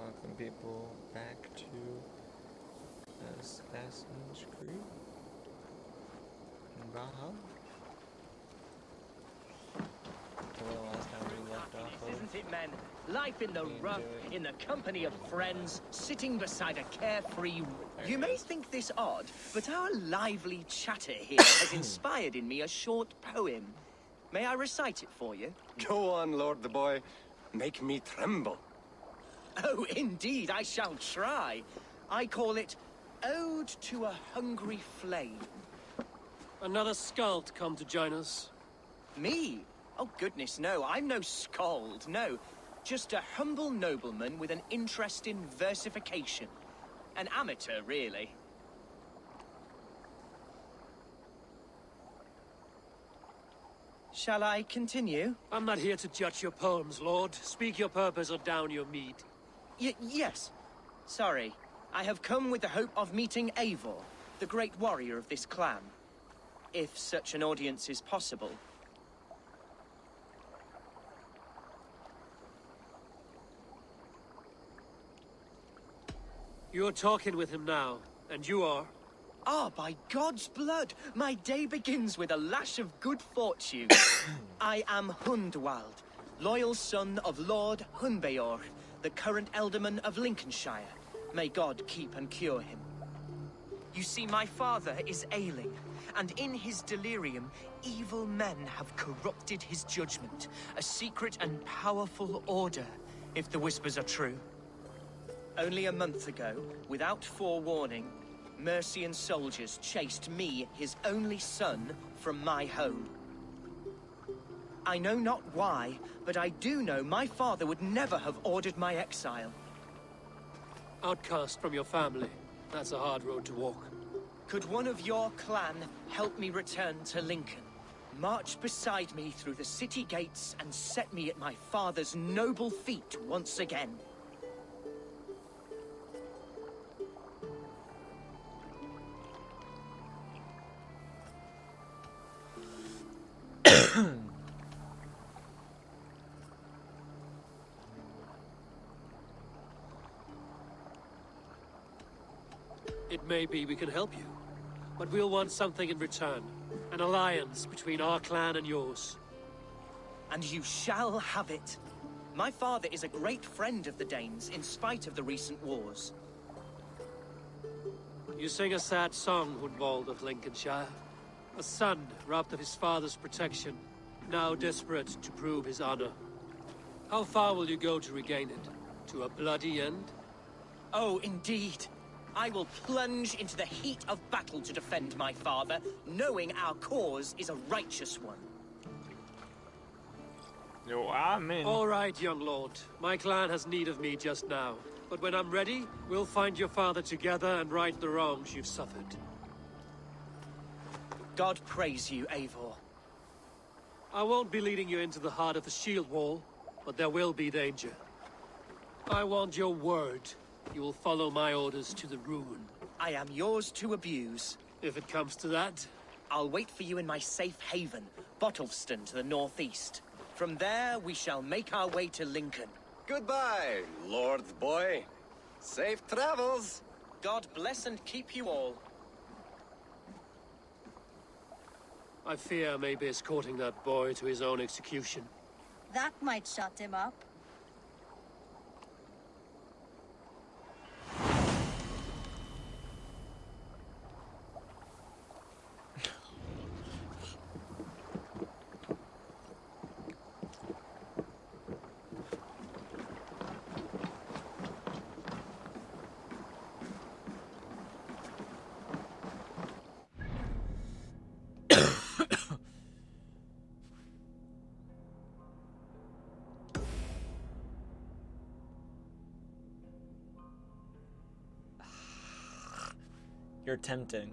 Welcome people back to Assassin's Creed in Valhalla. The last time we left off, Isn't it, men? Life in the rough, in the company of friends, sitting beside a carefree... You may think this odd, but our lively chatter here has inspired in me a short poem. May I recite it for you? Go on, Lord the Boy. Make me tremble. Oh, indeed, I shall try. I call it Ode to a Hungry Flame. Another skald come to join us. Me? Oh, goodness, no. I'm no skald, no. Just a humble nobleman with an interest in versification. An amateur, really. Shall I continue? I'm not here to judge your poems, Lord. Speak your purpose or down your mead. Yes. Sorry. I have come with the hope of meeting Eivor, the great warrior of this clan. If such an audience is possible. You're talking with him now, and you are? Ah, by God's blood, my day begins with a lash of good fortune. I am Hundwald, loyal son of Lord Hunbeorg, the current alderman of Lincolnshire. May God keep and cure him. You see, my father is ailing, and in his delirium, evil men have corrupted his judgment. A secret and powerful order, if the whispers are true. Only a month ago, without forewarning, Mercian soldiers chased me, his only son, from my home. I know not why, but I do know my father would never have ordered my exile. Outcast from your family. That's a hard road to walk. Could one of your clan help me return to Lincoln? March beside me through the city gates and set me at my father's noble feet once again. It may be we can help you, but we'll want something in return. An alliance between our clan and yours. And you shall have it. My father is a great friend of the Danes, in spite of the recent wars. You sing a sad song, Hundwald of Lincolnshire. A son robbed of his father's protection, now desperate to prove his honor. How far will you go to regain it? To a bloody end? Oh, indeed. I will plunge into the heat of battle to defend my father, knowing our cause is a righteous one. yo, I'm in. All right, young lord. My clan has need of me just now. But when I'm ready, we'll find your father together and right the wrongs you've suffered. God praise you, Eivor. I won't be leading you into the heart of the shield wall, but there will be danger. I want your word. You will follow my orders to the ruin. I am yours to abuse. If it comes to that. I'll wait for you in my safe haven, Bottleston to the northeast. From there, we shall make our way to Lincoln. Goodbye, Lord the Boy. Safe travels. God bless and keep you all. I fear I may be escorting that boy to his own execution. That might shut him up. You're tempting.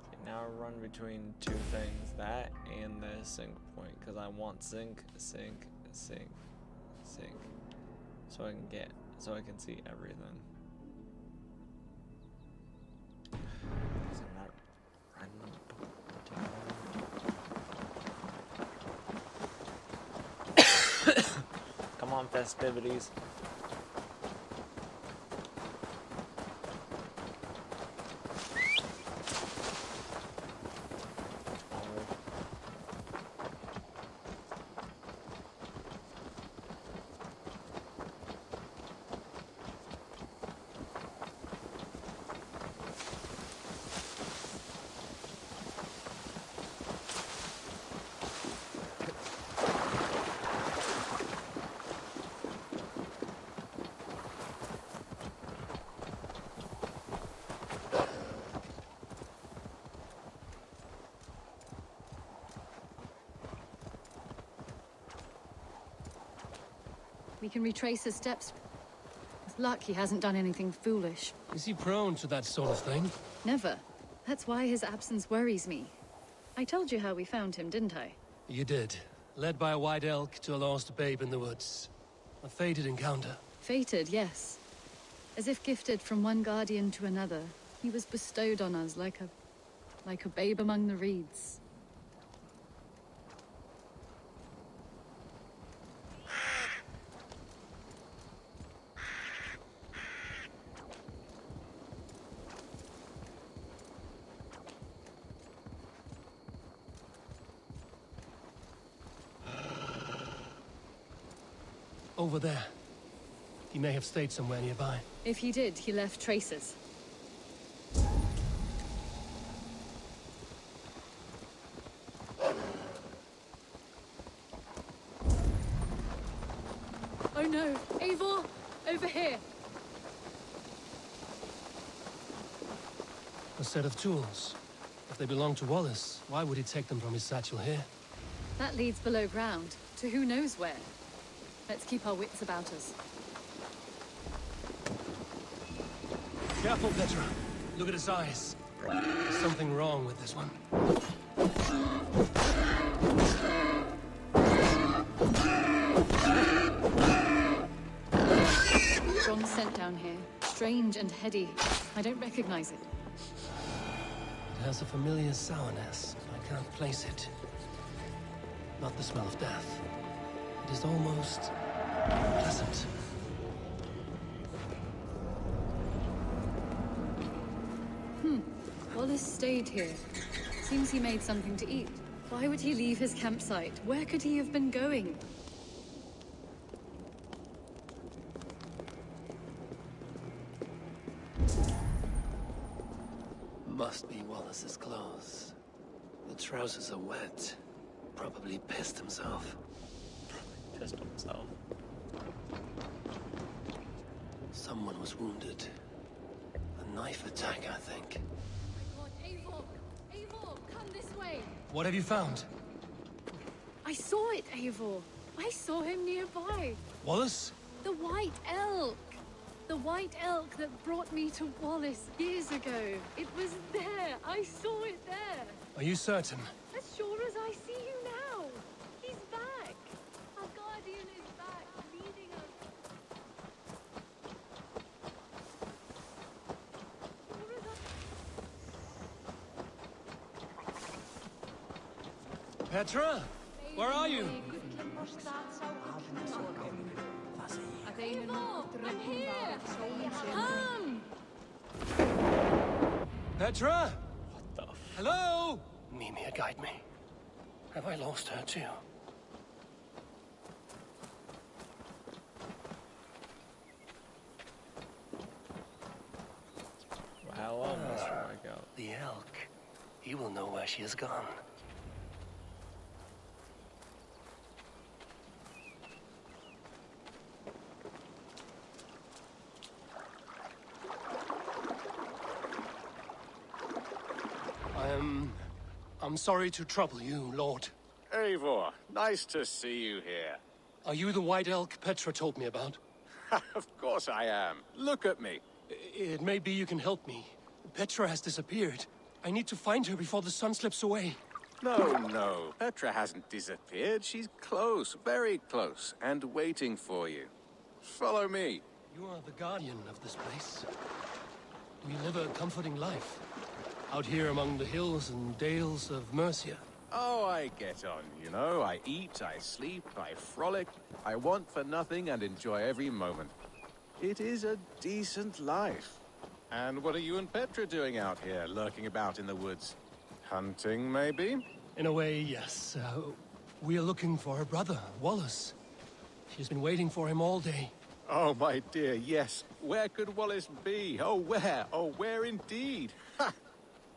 Okay, now run between two things, that and the sync point, because I want sync, sync, sync, sync, so I can see everything. festivities. We can retrace his steps. With luck, he hasn't done anything foolish. Is he prone to that sort of thing? Never. That's why his absence worries me. I told you how we found him, didn't I? You did. Led by a white elk to a lost babe in the woods. A fated encounter. Fated, yes. As if gifted from one guardian to another, he was bestowed on us like a babe among the reeds. Over there. He may have stayed somewhere nearby. If he did, he left traces. Oh no! Eivor! Over here! A set of tools. If they belong to Wallace, why would he take them from his satchel here? That leads below ground, to who knows where. Let's keep our wits about us. Careful, Petra. Look at his eyes. There's something wrong with this one. Strong scent down here. Strange and heady. I don't recognize it. It has a familiar sourness. I can't place it. Not the smell of death. It is almost pleasant. Wallace stayed here. Seems he made something to eat. Why would he leave his campsite? Where could he have been going? Must be Wallace's clothes. The trousers are wet. Probably pissed himself. Pissed himself. Someone was wounded. A knife attack, I think. God, Eivor! Eivor, come this way! What have you found? I saw it, Eivor. I saw him nearby. Wallace? The white elk. The white elk that brought me to Wallace years ago. It was there. I saw it there. Are you certain? As sure as I see you now. He's back. Our guardian is back, leading us. Petra? Where are you? I'm here. Come. Petra? What the f- Hello? Mimir, guide me. Have I lost her too? How long this will work out? The elk. He will know where she has gone. I'm sorry to trouble you, Lord. Eivor, nice to see you here. Are you the white elk Petra told me about? Of course I am. Look at me. It may be you can help me. Petra has disappeared. I need to find her before the sun slips away. No. Petra hasn't disappeared. She's close, very close, and waiting for you. Follow me. You are the guardian of this place. Do you live a comforting life? Out here among the hills and dales of Mercia? Oh, I get on, you know. I eat, I sleep, I frolic. I want for nothing and enjoy every moment. It is a decent life. And what are you and Petra doing out here, lurking about in the woods? Hunting, maybe? In a way, yes. We are looking for her brother, Wallace. She's been waiting for him all day. Oh, my dear, yes. Where could Wallace be? Oh, where? Oh, where indeed? Ha!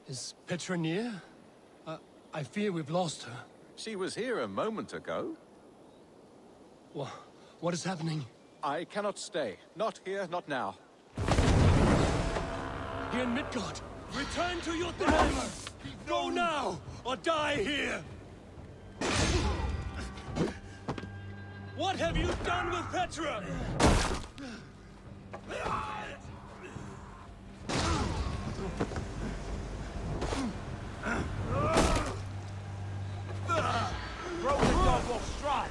Is Petra near? I fear we've lost her. She was here a moment ago. What is happening? I cannot stay. Not here, not now. Here in Midgard! Return to your hammer! Go now, or die here! What have you done with Petra? Throw the dog off stride!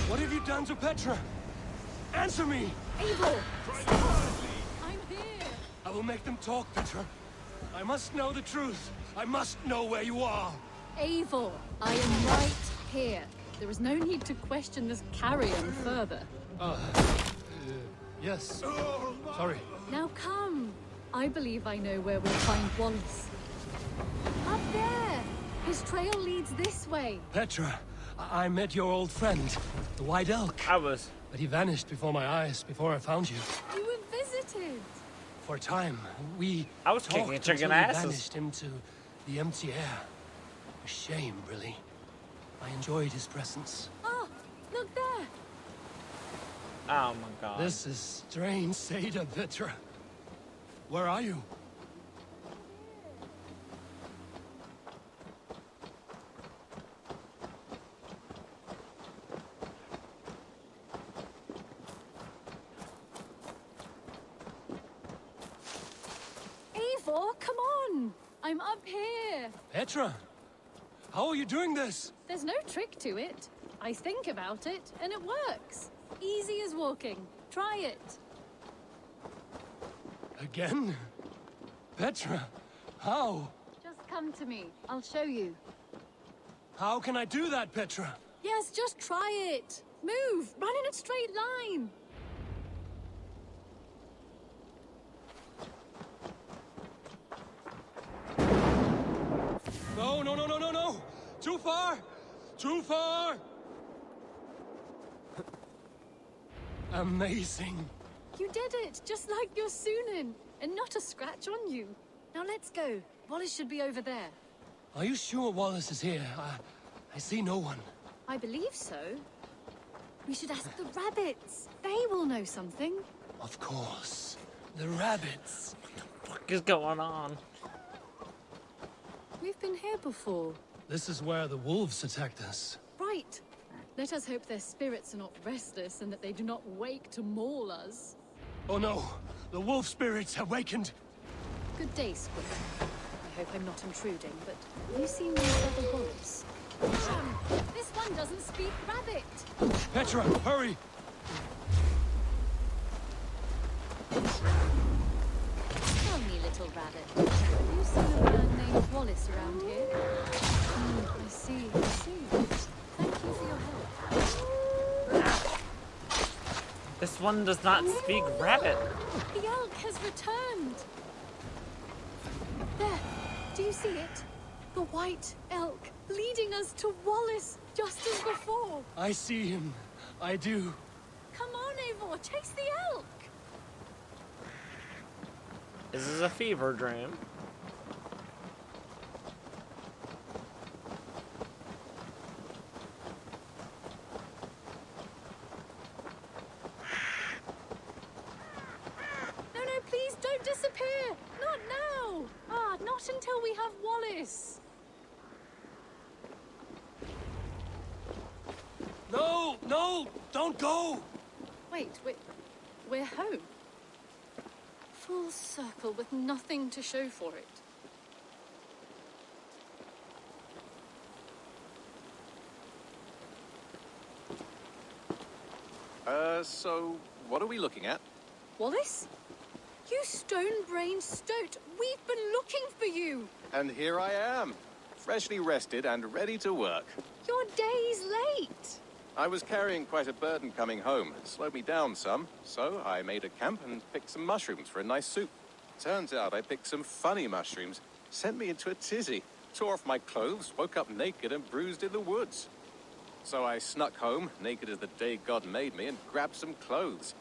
What have you done to Petra? Answer me! Eivor! I'm here! I will make them talk, Petra. I must know the truth. I must know where you are. Eivor, I am right here. There is no need to question this carrion further. Yes. Sorry. Now come. I believe I know where we'll find Wallace. Up there! His trail leads this way. Petra, I met your old friend, the White Elk. I was. But he vanished before my eyes, before I found you. You were visited. For a time, we I was talked kicking chicken until he asses. vanished into the empty air. A shame, really. I enjoyed his presence. Ah, look there. Oh my god. This is strange, Seda, Petra. Where are you? Eivor, come on. I'm up here. Petra, how are you doing this? There's no trick to it. I think about it, and it works. Easy as walking. Try it. Again? Petra, how? Just come to me. I'll show you. How can I do that, Petra? Yes, just try it. Move. Run in a straight line. No, no, no, no, no, no! Too far! Too far! Amazing. You did it, just like your Sunan, and not a scratch on you. Now let's go. Wallace should be over there. Are you sure Wallace is here? I see no one. I believe so. We should ask the rabbits. They will know something. Of course. The rabbits. What is going on? We've been here before. This is where the wolves attacked us. Right. Let us hope their spirits are not restless and that they do not wake to maul us. Oh no! The wolf spirits have wakened! Good day, Squid. I hope I'm not intruding, but have you seen these other wolves? This one doesn't speak rabbit. Petra, hurry! Tell me, little rabbit. Have you seen a man named Wallace around here? I see, I see. Thank you for your help. This one does not speak rabbit. The elk has returned. There, do you see it? The white elk leading us to Wallace just as before. I see him. I do. Come on, Eivor, chase the elk. This is a fever dream. No, please don't disappear. Not now. Not until we have Wallace. No, no, don't go! Wait, we're home. Full circle with nothing to show for it. So what are we looking at? Wallace? You stone-brained stoat! We've been looking for you! And here I am, freshly rested and ready to work. You're days late! I was carrying quite a burden coming home. It slowed me down some, so I made a camp and picked some mushrooms for a nice soup. Turns out I picked some funny mushrooms. Sent me into a tizzy. Tore off my clothes, woke up naked and bruised in the woods. So I snuck home, naked as the day God made me, and grabbed some clothes.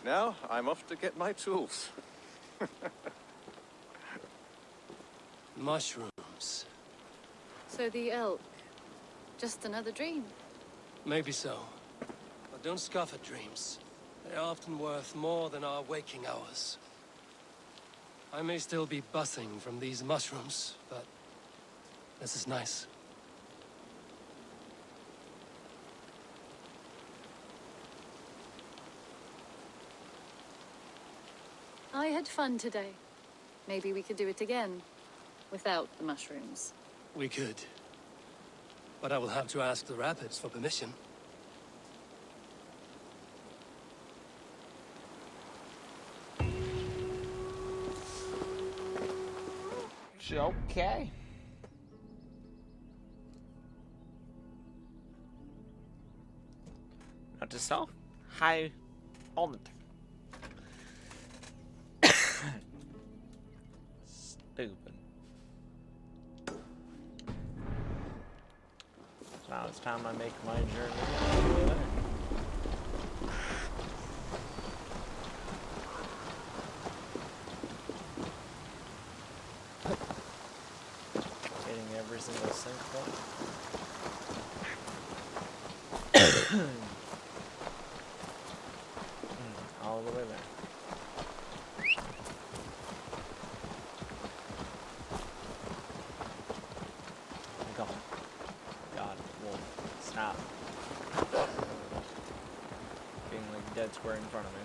Now I'm off to get my tools. Mushrooms. So the elk, just another dream. Maybe so. But don't scoff at dreams. They're often worth more than our waking hours. I may still be buzzing from these mushrooms, but this is nice. I had fun today. Maybe we could do it again, without the mushrooms. We could. But I will have to ask the rapids for permission. Okay. Not to self. How on it. Stupid. Now it's time I make my journey over there. Getting every single sinkhole. All the way there. Go. God, wolf, stop. Being like dead square in front of me.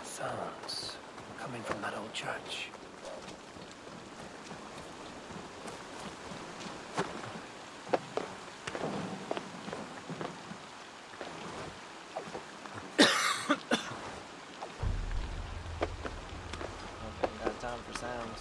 Sounds coming from that old church. Okay, got time for sounds.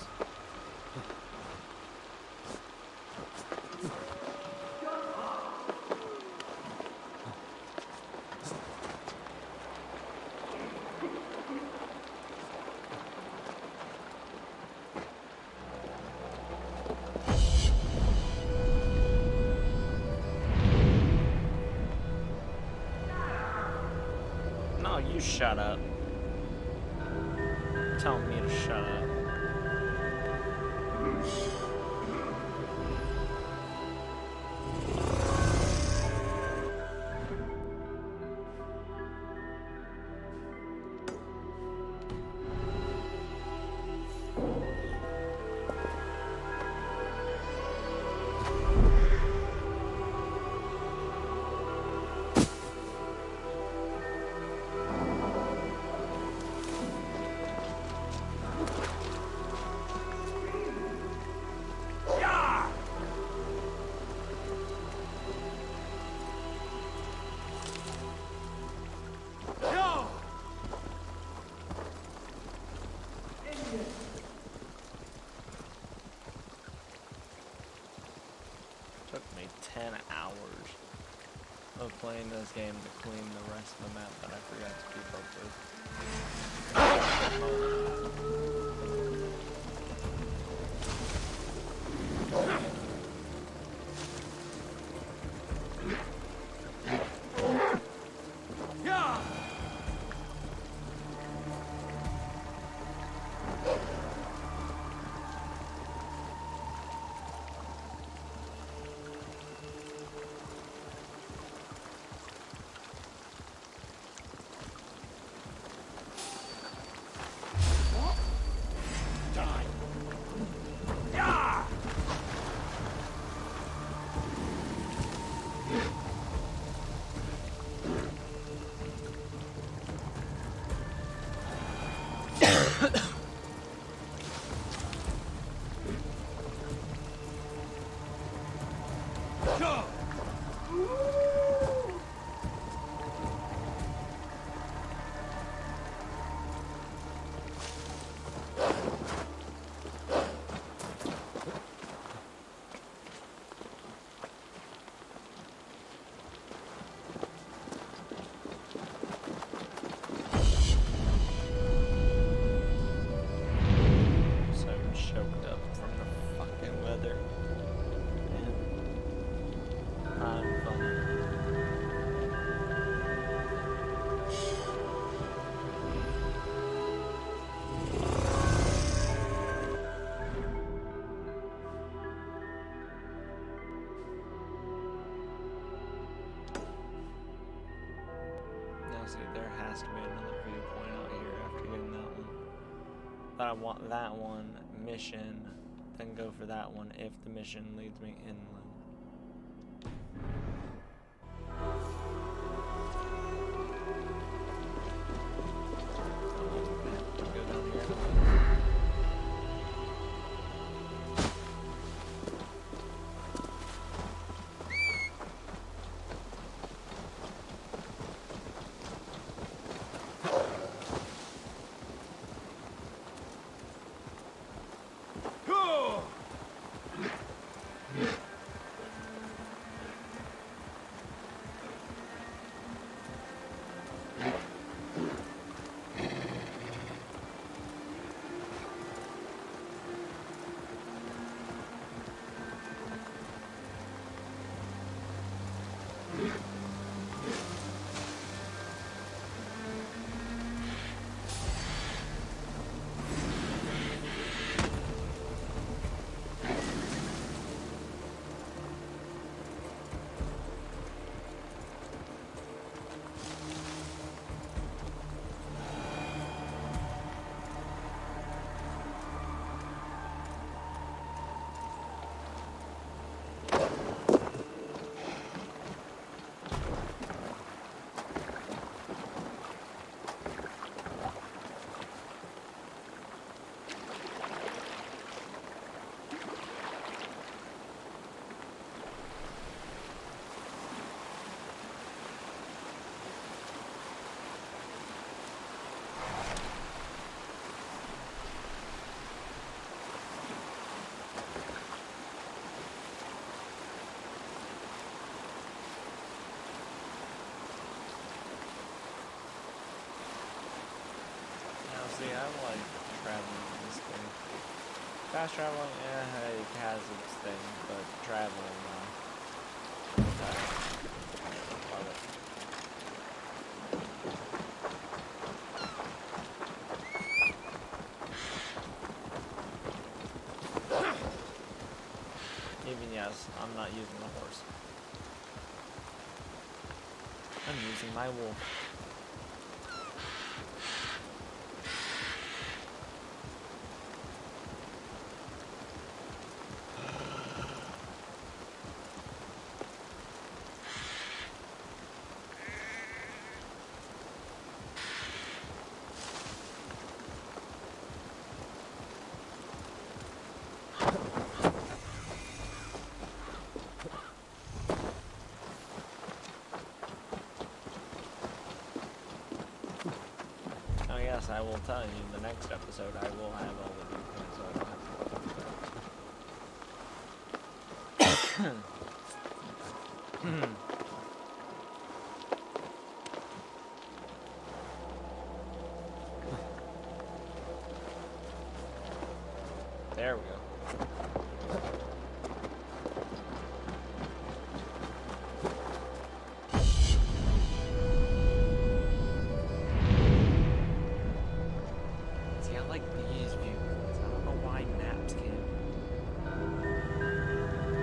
No, you shut up. Telling me to shut up. Took me 10 hours of playing this game to clean the rest of the map that I forgot to keep up with. There has to be another viewpoint out here after getting that one. But I want that one mission, then go for that one if the mission leads me inland. See, I like traveling in this game. Fast traveling, yeah, it has its thing, but traveling, I love it. Even yes, I'm not using a horse. I'm using my wolf. Yes, I will tell you in the next episode I will have all the viewpoints so I don't have to look at that. There we go. See, I like these viewpoints. I don't know why maps can't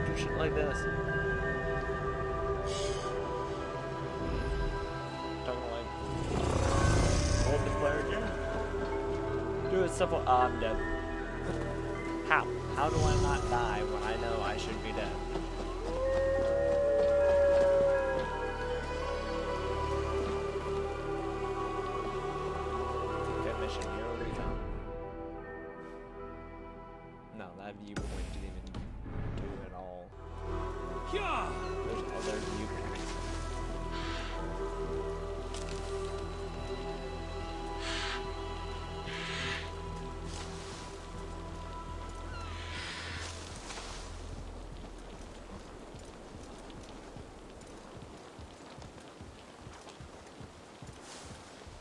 do shit like this. Don't like multiplayer game. Do it simple. Oh, I'm dead. How? How do I not die when I know I should be dead? That mission here will be found. No, that viewpoint didn't even do it at all. There's other viewpoints.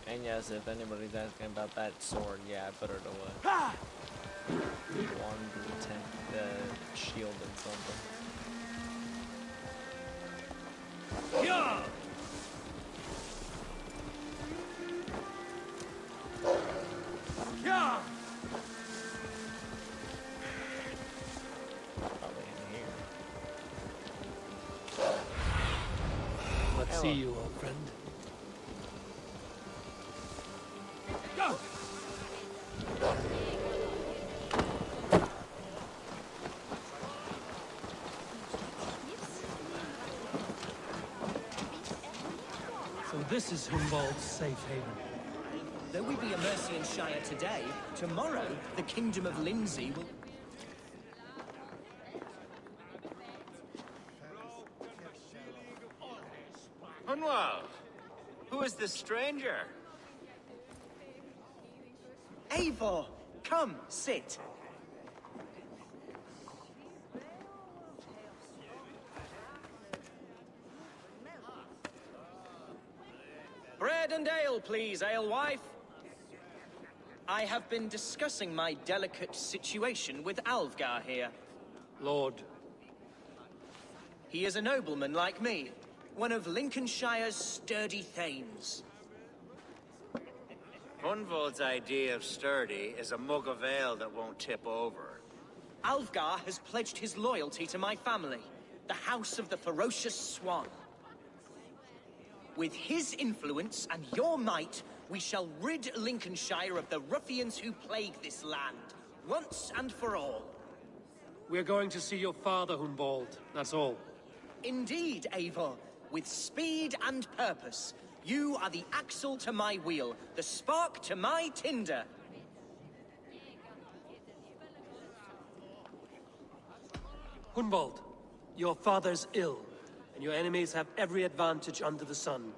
And yes, if anybody's asking about that sword, yeah, I put it away. One to protect the shield and something. Probably in here. Let's see you, old friend. Go! So this is Humboldt's safe haven. Though we be a Mercian Shire today, tomorrow the Kingdom of Lindsey will... Hunwald, who is this stranger? Eivor, come, sit. Bread and ale, please, alewife. I have been discussing my delicate situation with Alvgar here. Lord, He is a nobleman like me, one of Lincolnshire's sturdy thanes. Hunwald's idea of sturdy is a mug of ale that won't tip over. Alvgar has pledged his loyalty to my family, the House of the Ferocious Swan. With his influence and your might, we shall rid Lincolnshire of the ruffians who plague this land, once and for all. we're going to see your father, Humboldt. That's all. Indeed, Eivor, with speed and purpose. You are the axle to my wheel, the spark to my tinder. Humboldt, your father's ill, and your enemies have every advantage under the sun.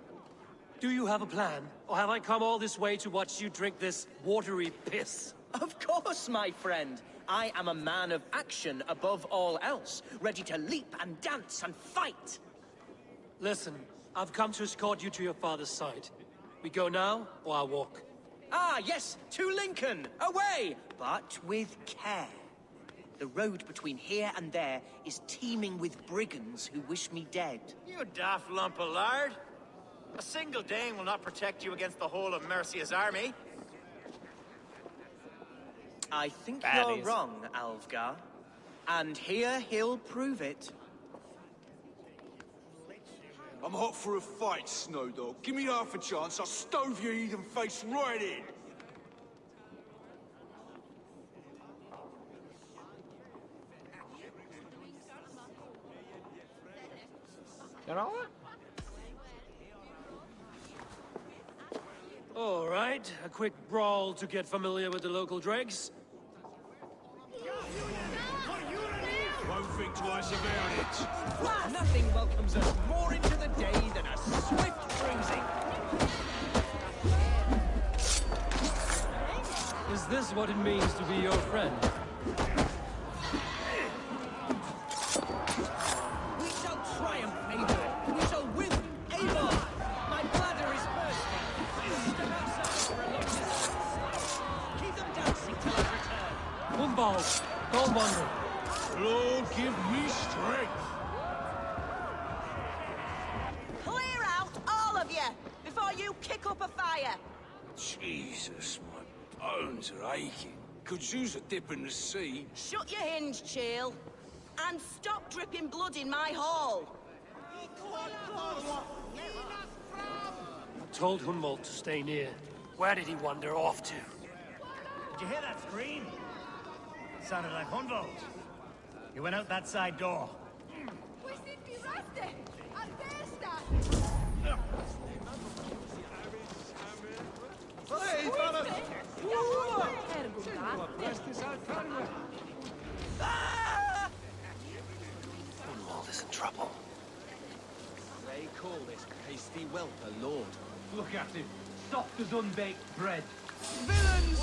Do you have a plan, or have I come all this way to watch you drink this watery piss? Of course, my friend. I am a man of action above all else, ready to leap and dance and fight. Listen, I've come to escort you to your father's side. We go now, or I walk? Ah, yes, to Lincoln, away, but with care. The road between here and there is teeming with brigands who wish me dead. You daft lump of lard! A single Dane will not protect you against the whole of Mercia's army. I think Baddies. you're wrong, Alvgar. And here he'll prove it. I'm hot for a fight, Snowdog. Give me half a chance, I'll stove your heathen face right in. You know what? All right, a quick brawl to get familiar with the local dregs. Won't think twice about it. Nothing welcomes us more into the day than a swift bruising. Is this what it means to be your friend? We shall triumph, Eivor. will give me strength. Clear out, all of you, before you kick up a fire. Jesus, my bones are aching. Could use a dip in the sea. Shut your hinge, Chill. And stop dripping blood in my hall. I told Hunwald to stay near. Where did he wander off to? Did you hear that scream? It sounded like Hunwald. He went out that side door. Hunwald is in trouble. They call this pasty whelp a lord. Look at him, soft as unbaked bread. Villains!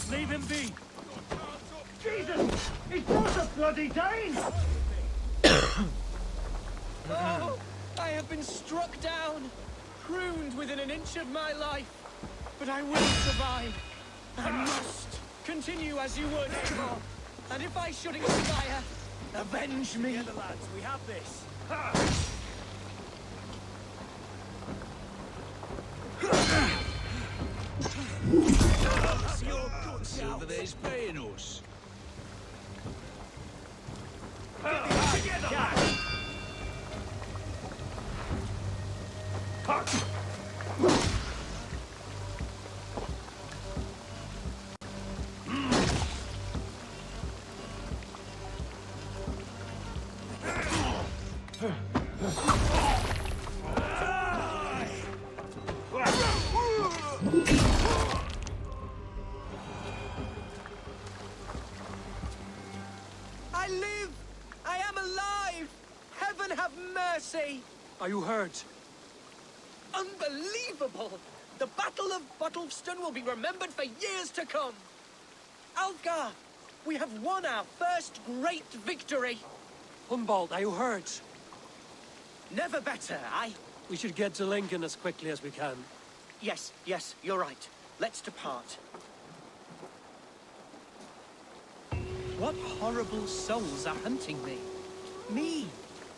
Leave him be! Jesus! He's brought a bloody Dane! Oh, I have been struck down, pruned within an inch of my life. But I will survive. I must continue as you would. And if I should expire, avenge me. Together, lads, we have this. Silver there's paying us. I live! I am alive! Heaven have mercy! Are you hurt? Unbelievable! The Battle of Bottleston will be remembered for years to come! Alfgar, we have won our first great victory! Hunwald, are you hurt? Never better, We should get to Lincoln as quickly as we can. Yes, you're right. Let's depart. What horrible souls are hunting me? Me,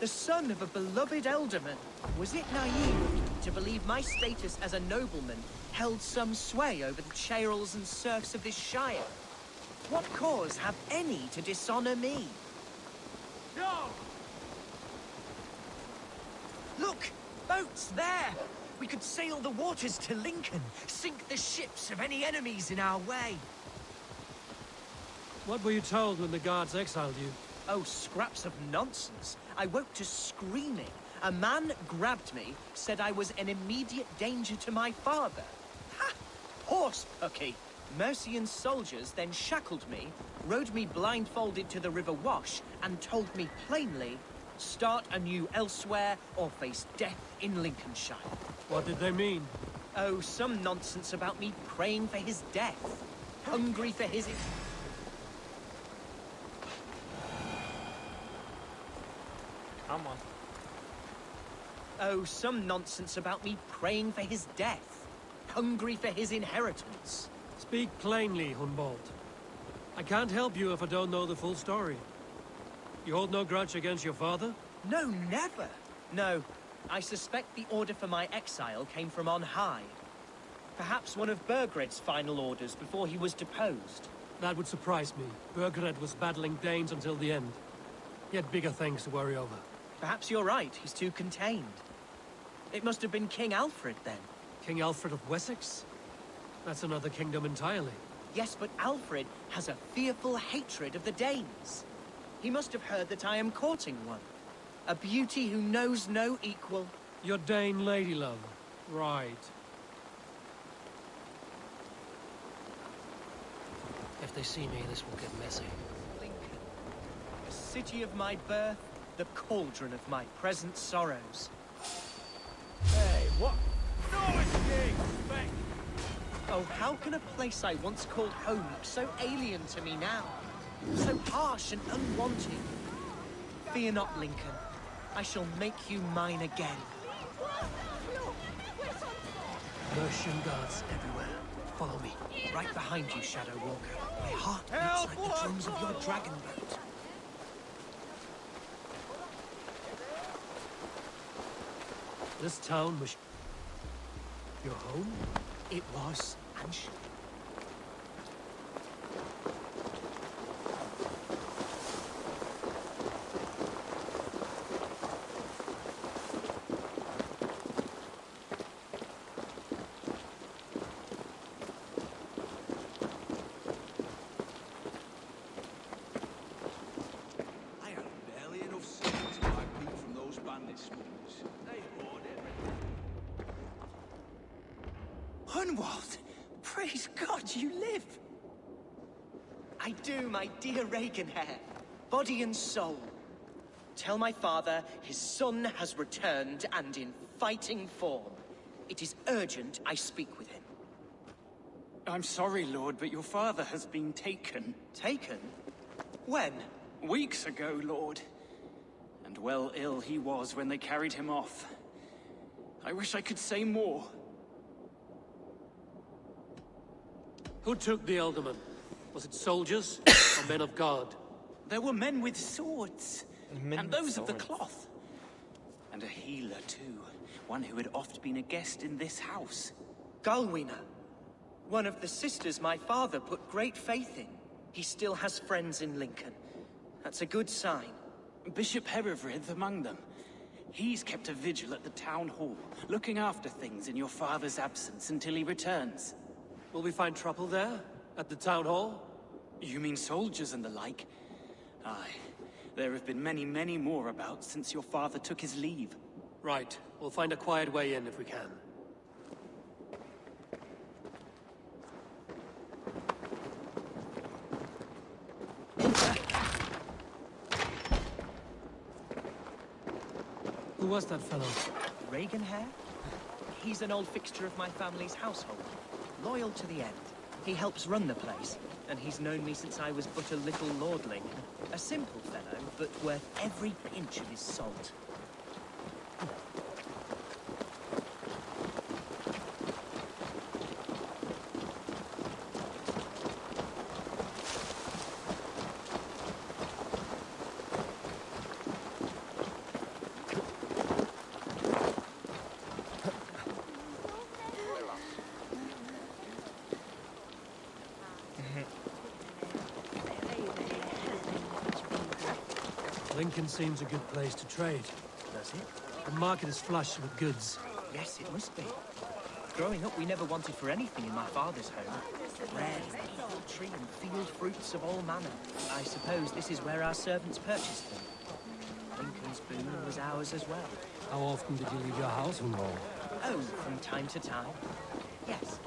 the son of a beloved elderman. Was it naive to believe my status as a nobleman held some sway over the churls and serfs of this shire? What cause have any to dishonor me? No! Look! Boats there! We could sail the waters to Lincoln, sink the ships of any enemies in our way. What were you told when the guards exiled you? Oh, scraps of nonsense. I woke to screaming. A man grabbed me, said I was an immediate danger to my father. Ha! Horse pucky! Mercian soldiers then shackled me, rode me blindfolded to the River Wash, and told me plainly, start anew elsewhere or face death in Lincolnshire. What did they mean? Oh, some nonsense about me praying for his death. Hungry for his... Come on. Oh, some nonsense about me praying for his death. Hungry for his inheritance. Speak plainly, Hunwald. I can't help you if I don't know the full story. You hold no grudge against your father? No, never. No, I suspect the order for my exile came from on high. Perhaps one of Burgred's final orders before he was deposed. That would surprise me. Burgred was battling Danes until the end. He had bigger things to worry over. Perhaps you're right, he's too contained. It must have been King Alfred, then. King Alfred of Wessex? That's another kingdom entirely. Yes, but Alfred has a fearful hatred of the Danes. He must have heard that I am courting one. A beauty who knows no equal. Your Dane lady love. Right. If they see me, this will get messy. Lincoln, the city of my birth, the cauldron of my present sorrows. Hey, what? No escape! Back! Oh, how can a place I once called home look so alien to me now? So harsh and unwanted. Fear not, Lincoln. I shall make you mine again. Mercian guards everywhere. Follow me. Right behind you, Shadow Walker. My heart beats like the drums of your dragon boat. This town was your home? It was, and should be. I have barely enough savings to buy meat from those bandit smugglers. They hoard everything. Hunwald! Praise God you live! I do, my dear Reaganhair. Body and soul. Tell my father his son has returned and in fighting form. It is urgent I speak with him. I'm sorry, Lord, but your father has been taken. Taken? When? Weeks ago, Lord. And well ill he was when they carried him off. I wish I could say more. Who took the Elderman? Was it soldiers or men of God? There were men with swords. Men and with those of the swords. cloth. And a healer, too. One who had oft been a guest in this house. Galwina. One of the sisters my father put great faith in. He still has friends in Lincoln. That's a good sign. Bishop Herefrith among them. He's kept a vigil at the town hall, looking after things in your father's absence until he returns. Will we find trouble there? At the town hall? You mean soldiers and the like? Aye. There have been many, many more about since your father took his leave. Right. We'll find a quiet way in if we can. Who was that fellow? Reaganhair? He's an old fixture of my family's household. Loyal to the end. He helps run the place, and he's known me since I was but a little lordling. A simple fellow, but worth every pinch of his salt. Lincoln seems a good place to trade. Does it? The market is flush with goods. Yes, it must be. Growing up, we never wanted for anything in my father's home. Bread, poultry, and field fruits of all manner. I suppose this is where our servants purchased them. Lincoln's boon was ours as well. How often did you leave your house, Hunwald? Oh, from time to time. Yes.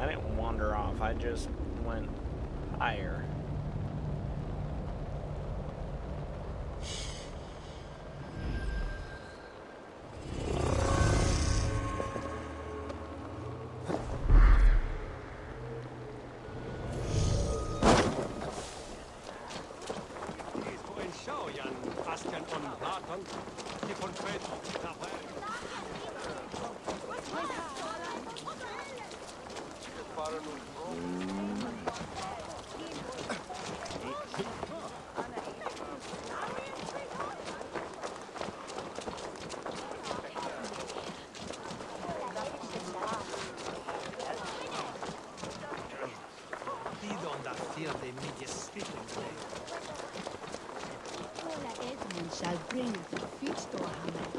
I didn't wander off, I just went higher. Edmund shall bring the feast to Hammer.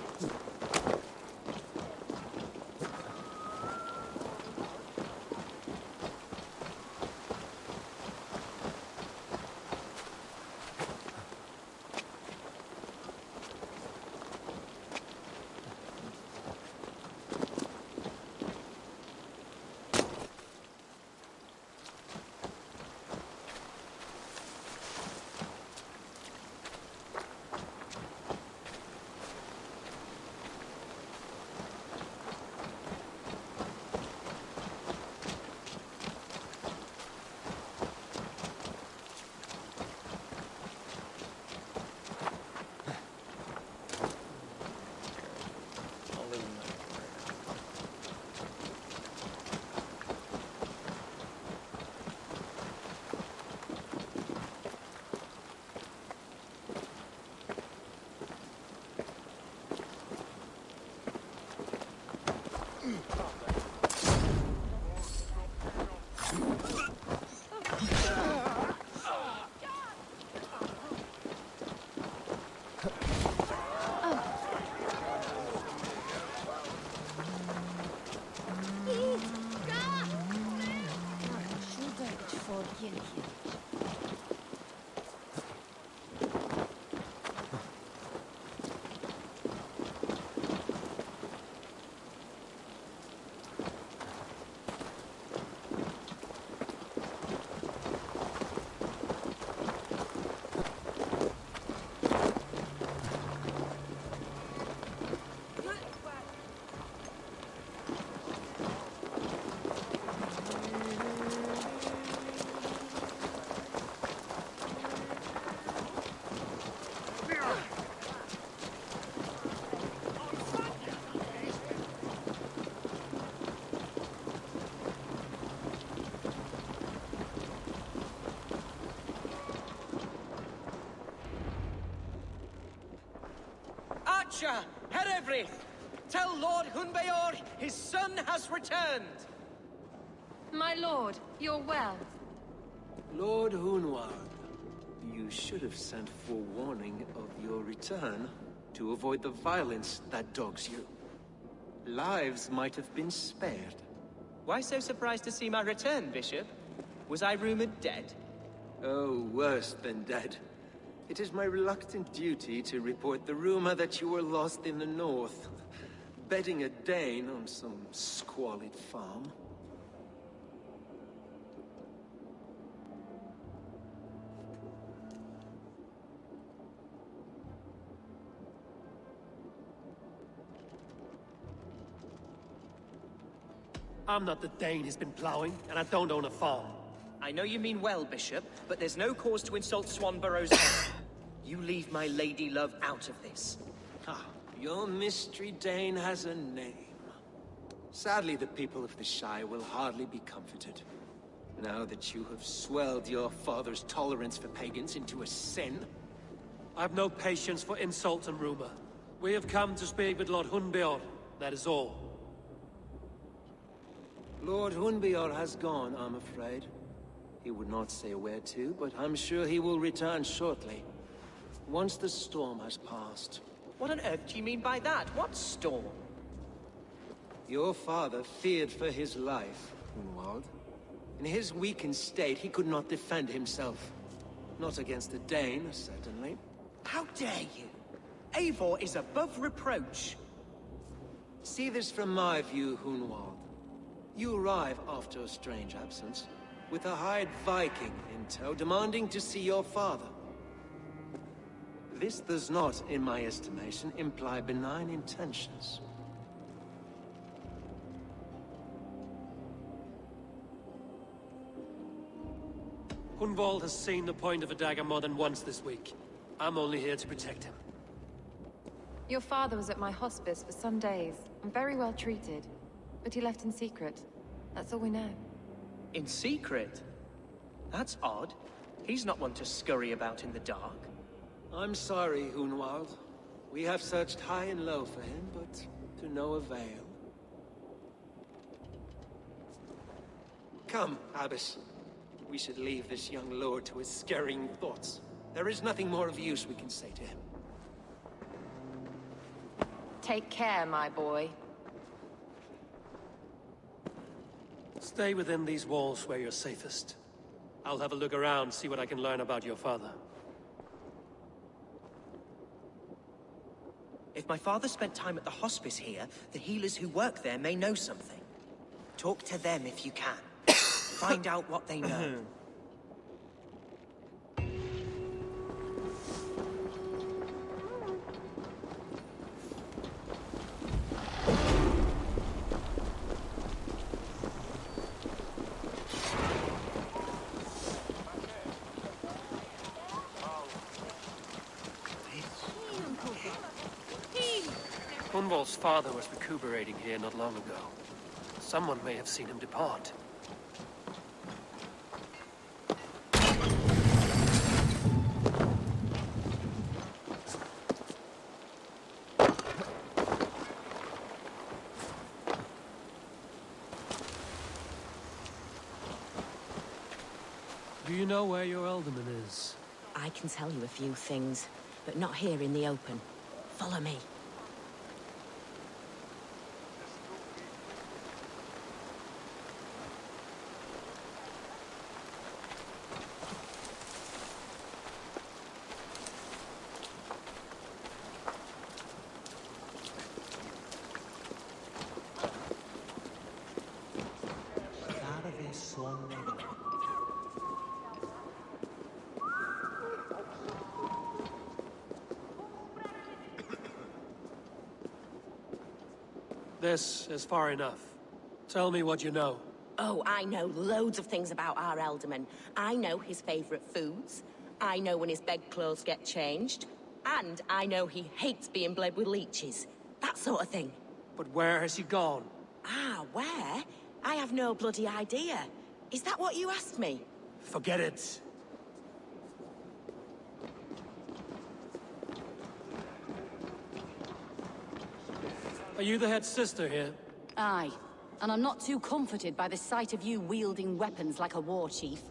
Archer, Herevri, tell Lord Hunbeor his son has returned. My lord, you're well. Lord Hunwald, you should have sent forewarning of your return to avoid the violence that dogs you. Lives might have been spared. Why so surprised to see my return, Bishop? Was I rumored dead? Oh, worse than dead. It is my reluctant duty to report the rumor that you were lost in the north, bedding a Dane on some squalid farm. I'm not the Dane he's been plowing, and I don't own a farm. I know you mean well, Bishop, but there's no cause to insult Swanborough's honor. You leave my lady love out of this. Ah, your mystery Dane has a name. Sadly, the people of the Shire will hardly be comforted. Now that you have swelled your father's tolerance for pagans into a sin. I've no patience for insult and rumor. We have come to speak with Lord Hunbeor, that is all. Lord Hunbeor has gone, I'm afraid. He would not say where to, but I'm sure he will return shortly. Once the storm has passed. What on earth do you mean by that? What storm? Your father feared for his life, Hunwald. In his weakened state, he could not defend himself. Not against the Dane, certainly. How dare you? Eivor is above reproach. See this from my view, Hunwald. You arrive after a strange absence, with a hired Viking in tow, demanding to see your father. This does not, in my estimation, imply benign intentions. Hunwald has seen the point of a dagger more than once this week. I'm only here to protect him. Your father was at my hospice for some days, and very well treated. But he left in secret. That's all we know. In secret? That's odd. He's not one to scurry about in the dark. I'm sorry, Hunwald. We have searched high and low for him, but to no avail. Come, Abbess. We should leave this young lord to his scurrying thoughts. There is nothing more of use we can say to him. Take care, my boy. Stay within these walls where you're safest. I'll have a look around, see what I can learn about your father. If my father spent time at the hospice here, the healers who work there may know something. Talk to them if you can. Find out what they know. Hunwald's father was recuperating here not long ago. Someone may have seen him depart. Do you know where your alderman is? I can tell you a few things, but not here in the open. Follow me. This is far enough. Tell me what you know. Oh, I know loads of things about our Elderman. I know his favourite foods. I know when his bedclothes get changed. And I know he hates being bled with leeches. That sort of thing. But where has he gone? Ah, where? I have no bloody idea. Is that what you asked me? Forget it. Are you the head sister here? Aye. And I'm not too comforted by the sight of you wielding weapons like a war chief.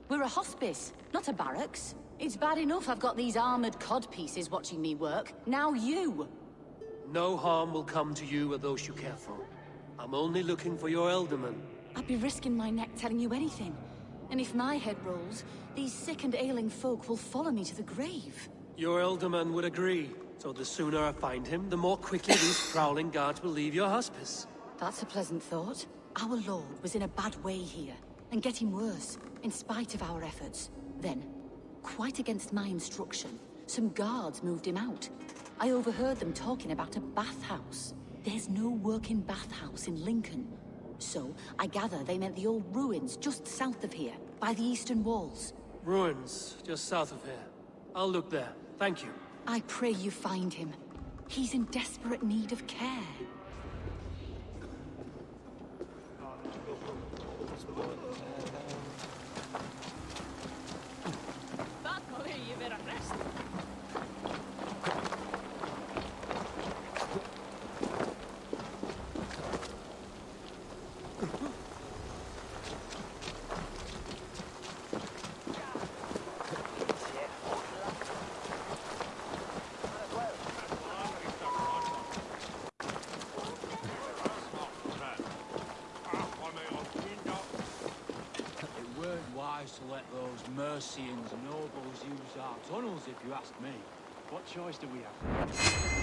We're a hospice, not a barracks. It's bad enough I've got these armored codpieces watching me work. Now you! No harm will come to you or those you care for. I'm only looking for your Elderman. I'd be risking my neck telling you anything. And if my head rolls, these sick and ailing folk will follow me to the grave. Your Elderman would agree. So the sooner I find him, the more quickly these prowling guards will leave your hospice. That's a pleasant thought. Our lord was in a bad way here, and getting worse, in spite of our efforts. Then, quite against my instruction, some guards moved him out. I overheard them talking about a bathhouse. There's no working bathhouse in Lincoln. So, I gather they meant the old ruins just south of here, by the eastern walls. Ruins, just south of here. I'll look there. Thank you. I pray you find him. He's in desperate need of care. To let those Mercians nobles use our tunnels, if you ask me. What choice do we have?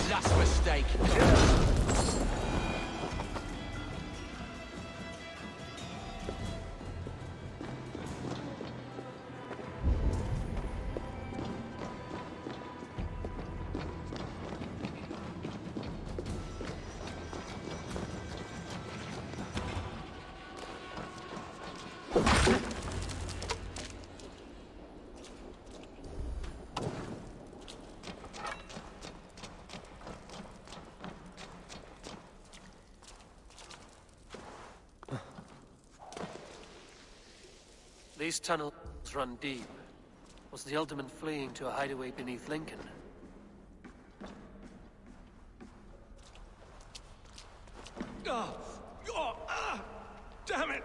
That's a mistake. These tunnels run deep. Was the Alderman fleeing to a hideaway beneath Lincoln? Damn it!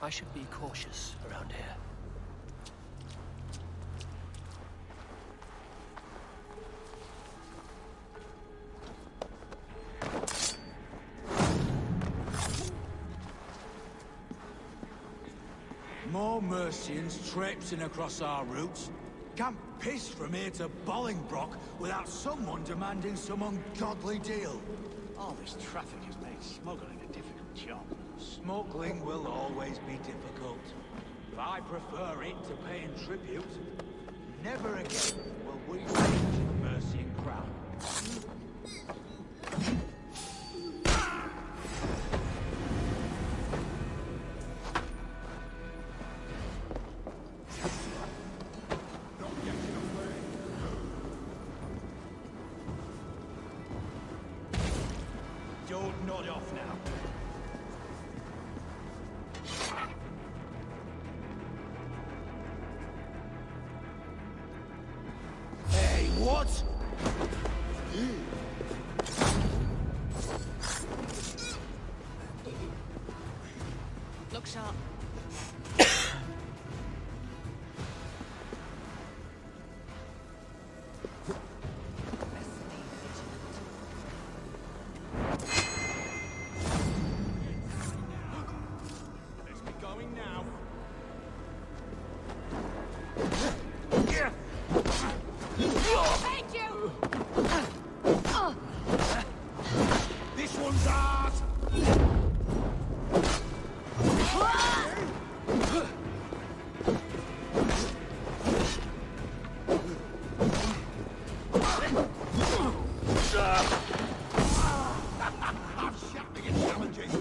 I should be cautious around here. More Mercians traipsing across our routes. Can't piss from here to Bolingbroke without someone demanding some ungodly deal. All this traffic has made smuggling a difficult job. Smuggling will always be difficult. But I prefer it to paying tribute. Never again will we reach the Mercian crown. Don't nod off now. Hey, what? Look sharp. Let's be going now. Thank you! This one's ours! I'm shouting at challenges.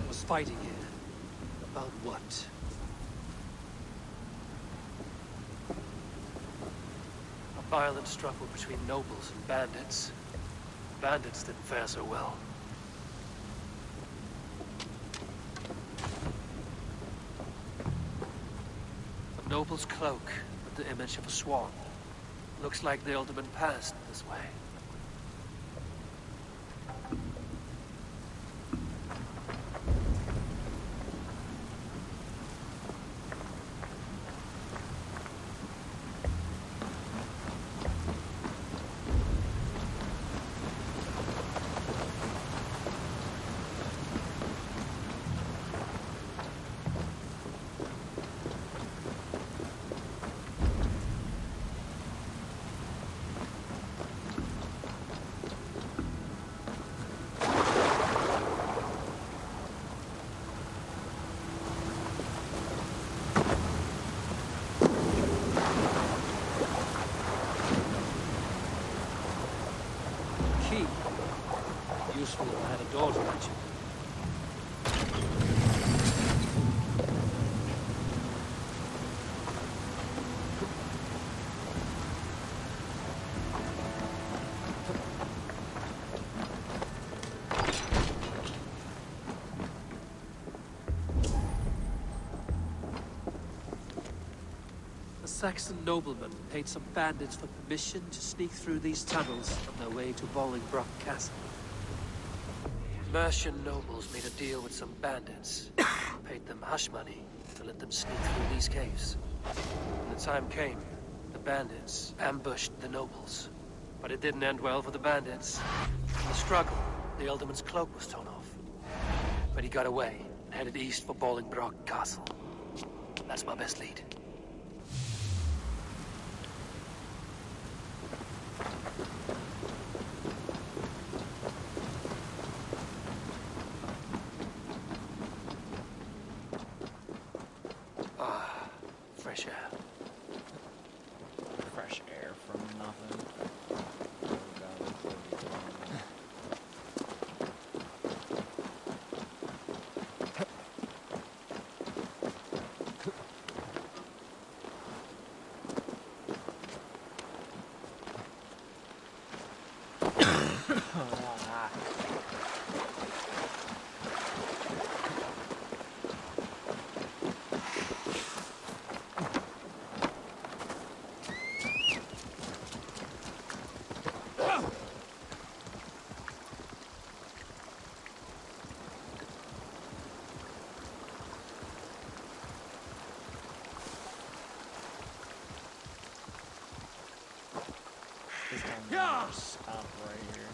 Was fighting here. About what? A violent struggle between nobles and bandits. Bandits didn't fare so well. A noble's cloak with the image of a swan. Looks like the alderman passed this way. Key. Useful if I had a door to reach it. A Saxon nobleman paid some bandits for permission to sneak through these tunnels on their way to Bolingbroke Castle. Mercian nobles made a deal with some bandits, paid them hush money to let them sneak through these caves. When the time came, the bandits ambushed the nobles. But it didn't end well for the bandits. In the struggle, the alderman's cloak was torn off. But he got away and headed east for Bolingbroke Castle. That's my best lead. Yes! Stop right here.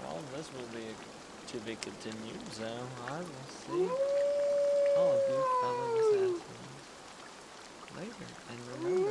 Well, this will be to be continued, so I will see all of you fellow assassins later. And remember,